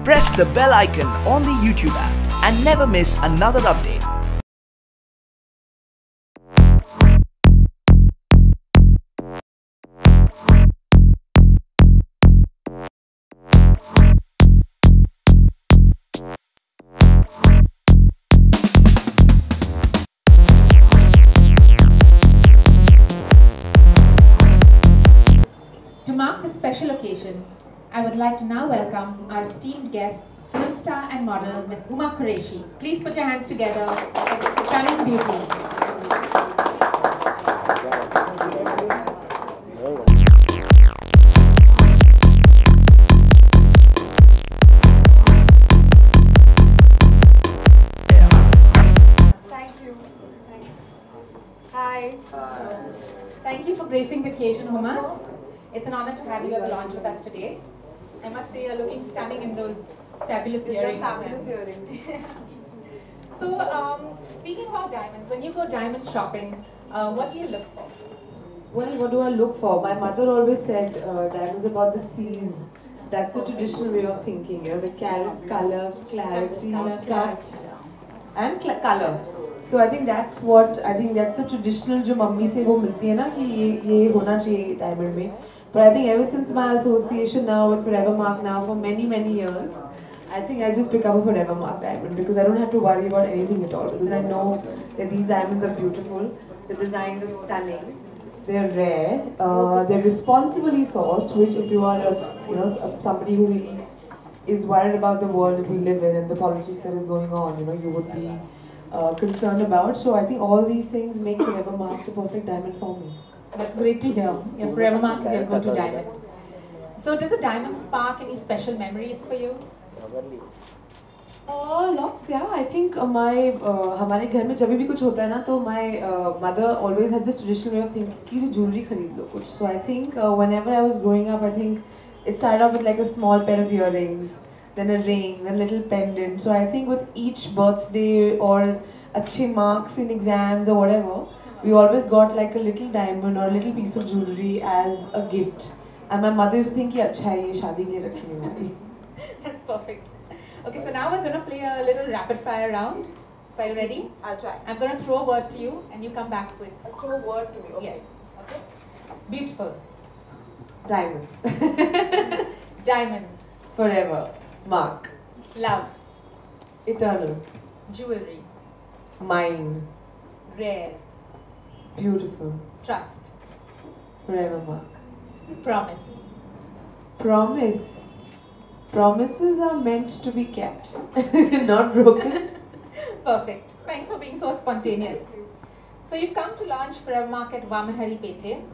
Press the bell icon on the YouTube app and never miss another update. To mark this special occasion, I would like to now welcome our esteemed guest, film star and model, Ms. Huma Qureshi. Please put your hands together for this stunning beauty. Thank you. Hi. Thank you for gracing the occasion, Huma. It's an honor to have you at the launch with us today. I must say, you're looking stunning in those fabulous earrings. Fabulous earrings. So, speaking about diamonds, when you go diamond shopping, what do you look for? Well, what do I look for? My mother always said diamonds about the seas. That's the traditional way of thinking, you know, the carat, color, clarity, cut, and color. So I think that's the traditional जो mummy से वो मिलती है ना कि ये होना चाहिए diamond में. But I think ever since my association now with Forevermark now for many years, I think I just pick up a Forevermark diamond because I don't have to worry about anything at all because I know that these diamonds are beautiful, the designs are stunning, they're rare, they're responsibly sourced, which if you are somebody who really is worried about the world that we live in and the politics that is going on, you would be concerned about. So I think all these things make Forevermark the perfect diamond for me. That's great to hear. Your Forevermark is your go-to diamond. So does a diamond spark any special memories for you? Lots, yeah. I think हमारे घर में जब भी कुछ होता है ना तो my mother always had this traditional way of thinking कि jewelry खरीद लो कुछ. So I think whenever I was growing up, I think it started off with like a small pair of earrings, then a ring, then a little pendant. So I think with each birthday or अच्छे marks in exams or whatever, we always got like a little diamond or a little piece of jewelry as a gift. And my mother used to think कि अच्छा है ये शादी के लिए रखनी है हमारी. That's perfect. Okay, so now we're going to play a little rapid fire round. So are you ready? I'll try. I'm going to throw a word to you and you come back with... Throw a word to me. Okay. Yes. Okay. Beautiful. Diamonds. Diamonds. Forever. Mark. Love. Eternal. Jewelry. Mine. Rare. Beautiful. Trust. Forevermark. Promise. Promise. Promises are meant to be kept, not broken. Perfect. Thanks for being so spontaneous. So you've come to launch Forevermark at Vamanhari Pete.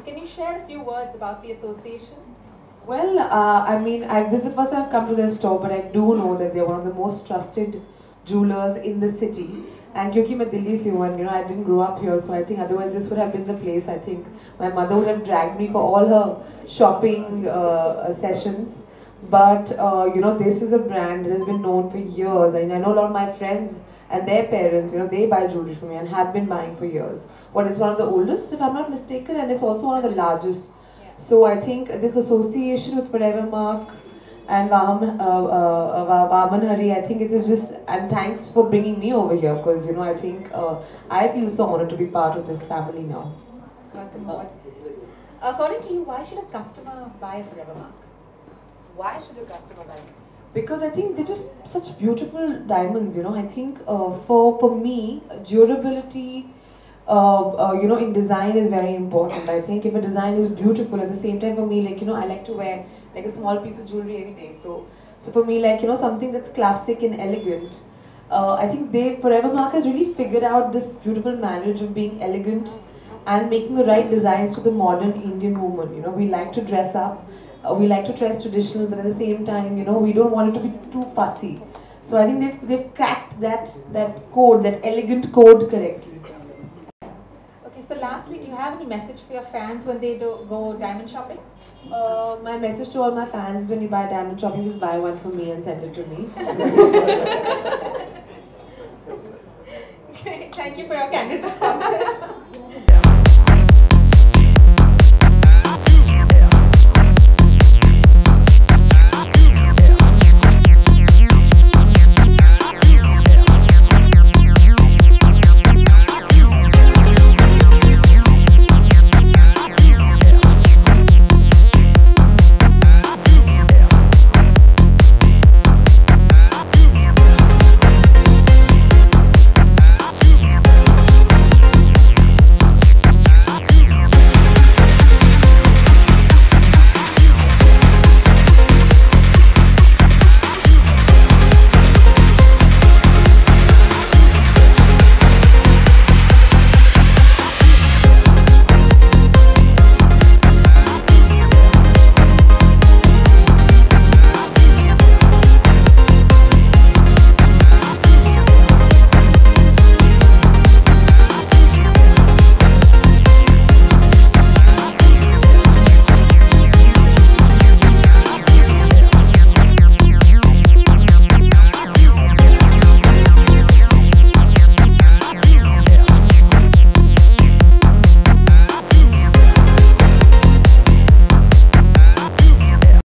Can you share a few words about the association? Well, this is the first time I've come to their store, but I do know that they're one of the most trusted jewelers in the city. And because I'm Delhi se hu, and I didn't grow up here, so I think otherwise this would have been the place. I think my mother would have dragged me for all her shopping sessions. But this is a brand that has been known for years. I know a lot of my friends and their parents, they buy jewelry from me and have been buying for years. But it's one of the oldest, if I'm not mistaken, and it's also one of the largest. Yeah. So I think this association with Forevermark and Vamanhari, I think it is just, and thanks for bringing me over here because I think I feel so honored to be part of this family now. Welcome aboard. According to you, why should a customer buy Forevermark? Why should a customer buy? Because I think they're just such beautiful diamonds, I think for me, durability, in design is very important. I think if a design is beautiful, at the same time for me, I like to wear like a small piece of jewelry every day. So for me, something that's classic and elegant. I think Forevermark has really figured out this beautiful marriage of being elegant and making the right designs to the modern Indian woman. We like to dress up. We like to dress traditional, but at the same time, we don't want it to be too fussy. So I think they've cracked that code, that elegant code correctly. Okay, so lastly, do you have any message for your fans when they go diamond shopping? My message to all my fans is when you buy diamond shopping, just buy one for me and send it to me. Okay, thank you for your candid responses.